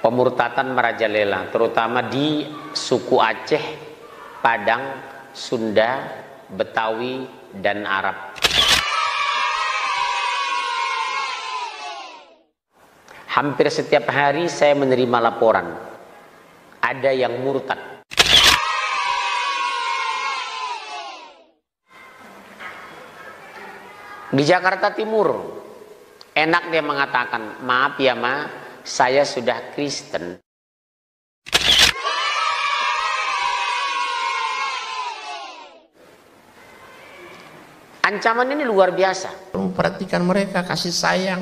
Pemurtatan merajalela, terutama di suku Aceh, Padang, Sunda, Betawi, dan Arab. Hampir setiap hari saya menerima laporan, ada yang murtad. Di Jakarta Timur, enak dia mengatakan, maaf ya ma, saya sudah Kristen. Ancaman ini luar biasa. Perhatikan mereka, kasih sayang.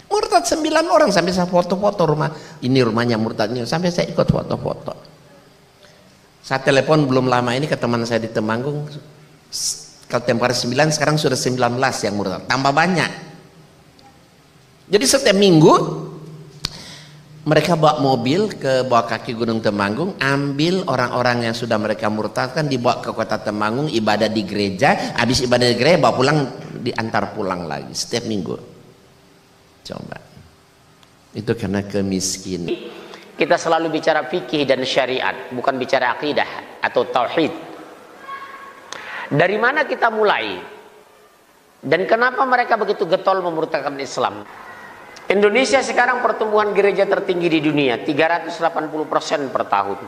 Murtad 9 orang, sampai saya foto-foto rumah. Ini rumahnya murtadnya, sampai saya ikut foto-foto. Saya telepon belum lama ini ke teman saya di Temanggung. Kalau tempo hari 9, sekarang sudah 19 yang murtad, tambah banyak. Jadi setiap minggu mereka bawa mobil ke bawah kaki Gunung Temanggung, ambil orang-orang yang sudah mereka murtadkan, dibawa ke kota Temanggung, ibadah di gereja, habis ibadah di gereja bawa pulang, diantar pulang lagi setiap minggu. Coba, itu karena kemiskinan. Kita selalu bicara fikih dan syariat, bukan bicara akidah atau tauhid. Dari mana kita mulai? Dan kenapa mereka begitu getol memurtadkan Islam? Indonesia sekarang pertumbuhan gereja tertinggi di dunia, 380% per tahun.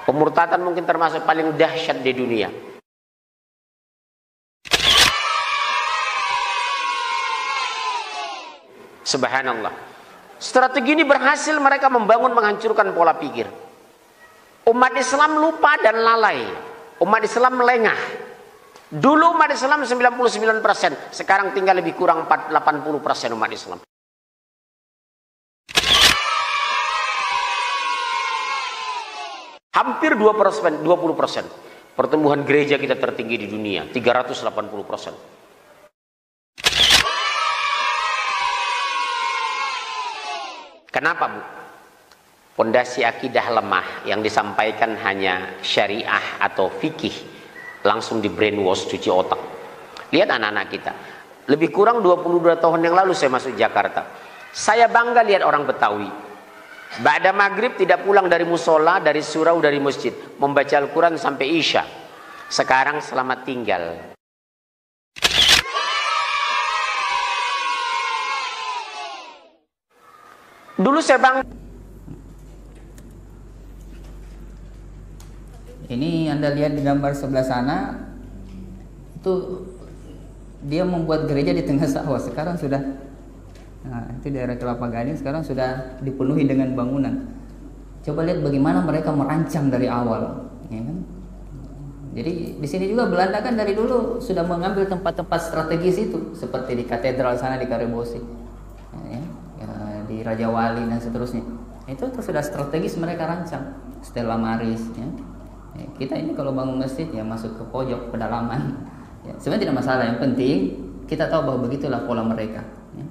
Pemurtatan mungkin termasuk paling dahsyat di dunia. Subhanallah. Strategi ini berhasil mereka membangun, menghancurkan pola pikir. Umat Islam lupa dan lalai. Umat Islam melengah. Dulu umat Islam 99%, sekarang tinggal lebih kurang 80% umat Islam. Hampir 20%. Pertumbuhan gereja kita tertinggi di dunia, 380%. Kenapa, Bu? Pondasi akidah lemah yang disampaikan hanya syariah atau fikih, langsung di brainwash, cuci otak. Lihat anak-anak kita. Lebih kurang 22 tahun yang lalu saya masuk Jakarta. Saya bangga lihat orang Betawi. Ba'da maghrib tidak pulang dari musola, dari surau, dari masjid, membaca Al-Quran sampai Isya. Sekarang selamat tinggal. Dulu saya bangga. Ini Anda lihat di gambar sebelah sana, itu dia membuat gereja di tengah sawah. Sekarang sudah, nah, itu daerah Kelapa Gading, sekarang sudah dipenuhi dengan bangunan. Coba lihat bagaimana mereka merancang dari awal, ya kan? Jadi di sini juga Belanda kan dari dulu sudah mengambil tempat-tempat strategis itu, seperti di katedral sana di Karebosi, ya, di Raja Wali dan seterusnya. Itu sudah strategis mereka rancang. Stella Maris, ya. Kita ini kalau bangun masjid ya masuk ke pojok pedalaman. Ya, sebenarnya tidak masalah, yang penting kita tahu bahwa begitulah pola mereka. Ya.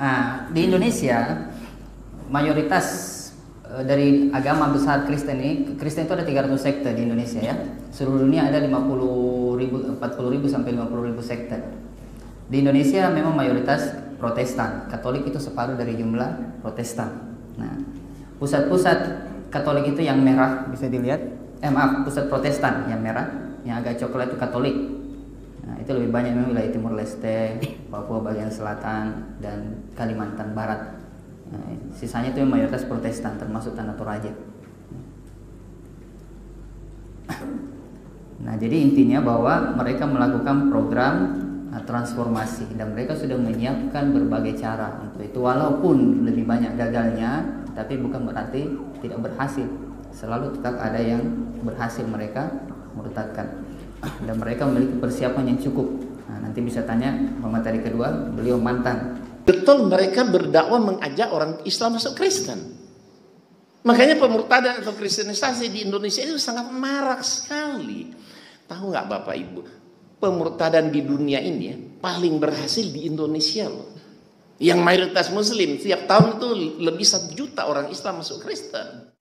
Nah, di Indonesia mayoritas dari agama besar Kristen ini, Kristen itu ada 300 sekte di Indonesia ya. Seluruh dunia ada 40.000 sampai 50.000 sekte. Di Indonesia memang mayoritas Protestan, Katolik itu separuh dari jumlah Protestan. Nah, pusat-pusat Katolik itu yang merah bisa dilihat, pusat Protestan yang merah, yang agak coklat itu Katolik. Nah, itu lebih banyak memang wilayah Timur Leste, Papua bagian selatan, dan Kalimantan Barat. Nah, sisanya itu mayoritas Protestan, termasuk Tanah Toraja. Nah, jadi intinya bahwa mereka melakukan program transformasi dan mereka sudah menyiapkan berbagai cara untuk itu. Walaupun lebih banyak gagalnya, tapi bukan berarti tidak berhasil. Selalu tetap ada yang berhasil mereka murtadkan, dan mereka memiliki persiapan yang cukup. Nah, nanti bisa tanya materi kedua, beliau mantan. Betul, mereka berdakwah mengajak orang Islam masuk Kristen. Makanya pemurtadan atau kristenisasi di Indonesia itu sangat marak sekali. Tahu nggak Bapak Ibu, pemurtadan di dunia ini ya, paling berhasil di Indonesia loh. Yang mayoritas Muslim, tiap tahun itu lebih 1 juta orang Islam masuk Kristen.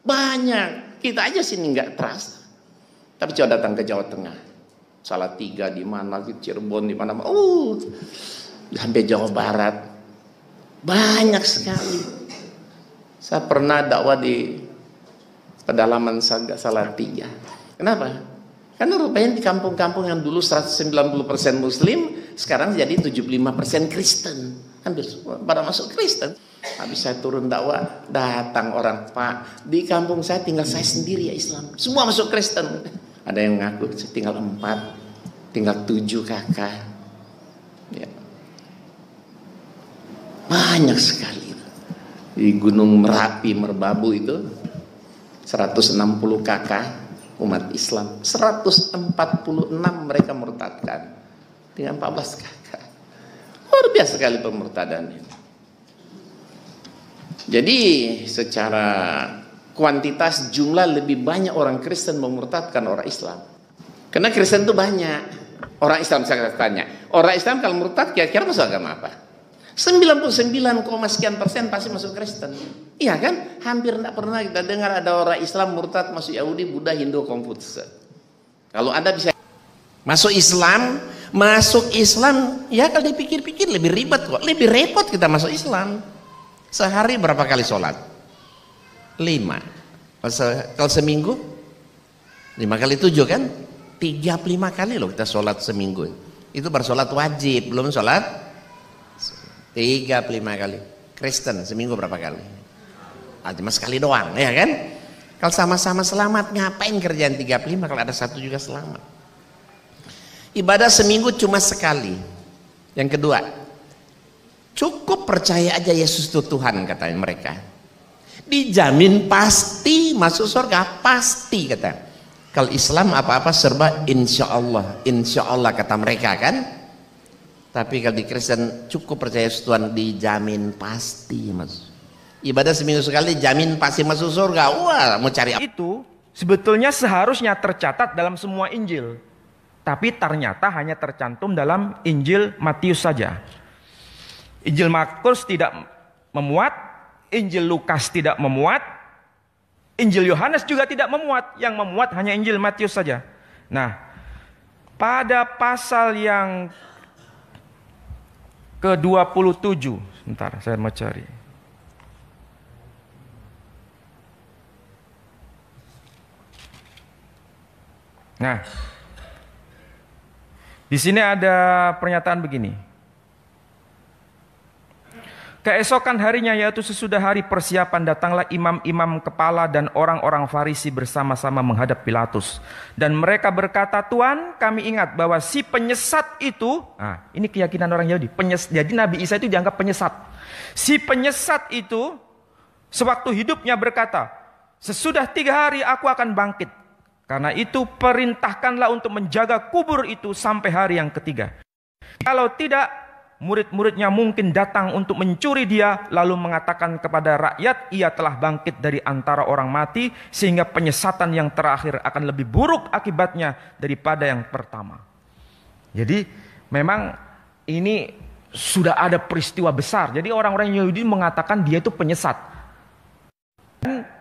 Banyak. Kita aja sini nggak terasa. Tapi coba datang ke Jawa Tengah. Salatiga di mana, di Cirebon di mana. Sampai Jawa Barat. Banyak sekali. Saya pernah dakwah di pedalaman Salatiga. Kenapa? Karena rupanya di kampung-kampung yang dulu 190% Muslim, sekarang jadi 75% Kristen. Hampir pada masuk Kristen. Habis saya turun dakwah, datang orang, Pak, di kampung saya tinggal saya sendiri ya Islam. Semua masuk Kristen. Ada yang ngaku tinggal 4, tinggal 7 kakak. Ya. Banyak sekali. Di Gunung Merapi, Merbabu itu 160 kakak umat Islam. 146 mereka murtadkan. Tinggal 14 kakak. Luar biasa sekali pemurtadan ini. Jadi secara kuantitas jumlah lebih banyak orang Kristen memurtadkan orang Islam. Karena Kristen itu banyak. Orang Islam saya tanya, orang Islam kalau murtad kira-kira masuk agama apa? 99, sekian persen pasti masuk Kristen. Iya kan? Hampir tidak pernah kita dengar ada orang Islam murtad masuk Yahudi, Buddha, Hindu, Konfutse. Kalau ada bisa masuk Islam ya kalau dipikir-pikir lebih ribet kok. Lebih repot kita masuk Islam. Sehari berapa kali sholat? 5. Kalau seminggu 5 kali 7 kan? 35 kali loh kita sholat seminggu. Itu baru sholat wajib, belum sholat 35 kali. Kristen seminggu berapa kali? Cuma sekali doang, ya kan? Kalau sama-sama selamat, ngapain kerjaan 35 kalau ada satu juga selamat? Ibadah seminggu cuma sekali. Yang kedua, cukup percaya aja Yesus itu Tuhan, katanya mereka. Dijamin pasti masuk surga, pasti kata. Kalau Islam apa-apa serba insya Allah kata mereka kan. Tapi kalau di Kristen cukup percaya Yesus Tuhan, dijamin pasti masuk. Ibadah seminggu sekali jamin pasti masuk surga. Wah, mau cari apa? Itu sebetulnya seharusnya tercatat dalam semua Injil. Tapi ternyata hanya tercantum dalam Injil Matius saja. Injil Markus tidak memuat, Injil Lukas tidak memuat, Injil Yohanes juga tidak memuat. Yang memuat hanya Injil Matius saja. Nah, pada pasal yang ke-27, sebentar saya mau cari. Nah, di sini ada pernyataan begini. Keesokan harinya, yaitu sesudah hari persiapan, datanglah imam-imam kepala dan orang-orang Farisi bersama-sama menghadap Pilatus. Dan mereka berkata, Tuan, kami ingat bahwa si penyesat itu, ini keyakinan orang Yahudi, jadi Nabi Isa itu dianggap penyesat. Si penyesat itu, sewaktu hidupnya berkata, sesudah 3 hari aku akan bangkit. Karena itu perintahkanlah untuk menjaga kubur itu sampai hari yang ketiga. Kalau tidak, murid-muridnya mungkin datang untuk mencuri dia, lalu mengatakan kepada rakyat, ia telah bangkit dari antara orang mati, sehingga penyesatan yang terakhir akan lebih buruk akibatnya daripada yang pertama. Jadi memang ini sudah ada peristiwa besar. Jadi orang-orang Yahudi mengatakan dia itu penyesat. Dan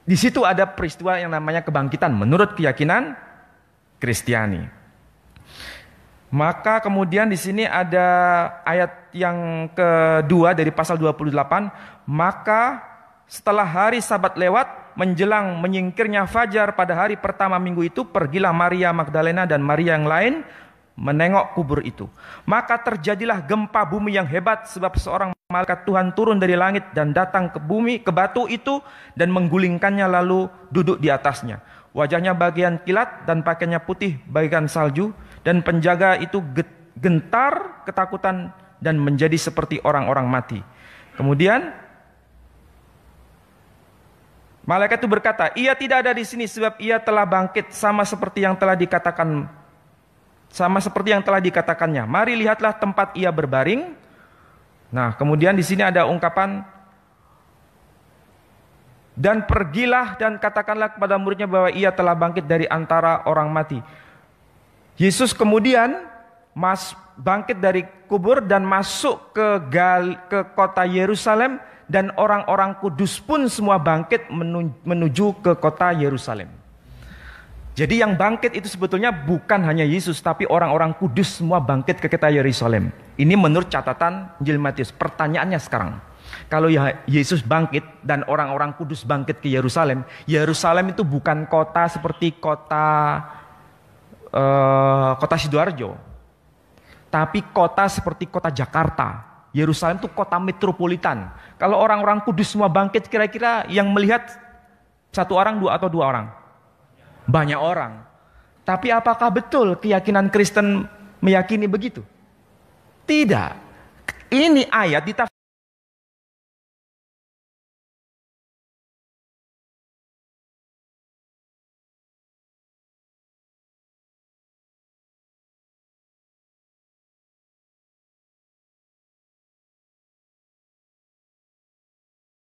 di situ ada peristiwa yang namanya kebangkitan menurut keyakinan Kristiani. Maka kemudian di sini ada ayat yang kedua dari pasal 28. Maka setelah hari Sabat lewat, menjelang menyingkirnya fajar pada hari pertama minggu itu, pergilah Maria Magdalena dan Maria yang lain menengok kubur itu. Maka terjadilah gempa bumi yang hebat, sebab seorang malaikat Tuhan turun dari langit dan datang ke bumi, ke batu itu, dan menggulingkannya lalu duduk di atasnya. Wajahnya bagian kilat dan pakaiannya putih bagian salju. Dan penjaga itu gentar ketakutan dan menjadi seperti orang-orang mati. Kemudian malaikat itu berkata, ia tidak ada di sini sebab ia telah bangkit sama seperti yang telah dikatakannya. Mari lihatlah tempat ia berbaring. Nah, kemudian di sini ada ungkapan, dan pergilah dan katakanlah kepada muridnya bahwa ia telah bangkit dari antara orang mati. Yesus kemudian bangkit dari kubur dan masuk ke kota Yerusalem dan orang-orang kudus pun semua bangkit menuju ke kota Yerusalem. Jadi yang bangkit itu sebetulnya bukan hanya Yesus, tapi orang-orang kudus semua bangkit ke kota Yerusalem. Ini menurut catatan Injil Matius. Pertanyaannya sekarang, kalau Yesus bangkit dan orang-orang kudus bangkit ke Yerusalem, Yerusalem itu bukan kota seperti kota Sidoarjo, tapi kota seperti kota Jakarta. Yerusalem itu kota metropolitan. Kalau orang-orang kudus semua bangkit, kira-kira yang melihat satu orang, dua atau dua orang? Banyak orang. Tapi apakah betul keyakinan Kristen meyakini begitu? Tidak. Ini ayat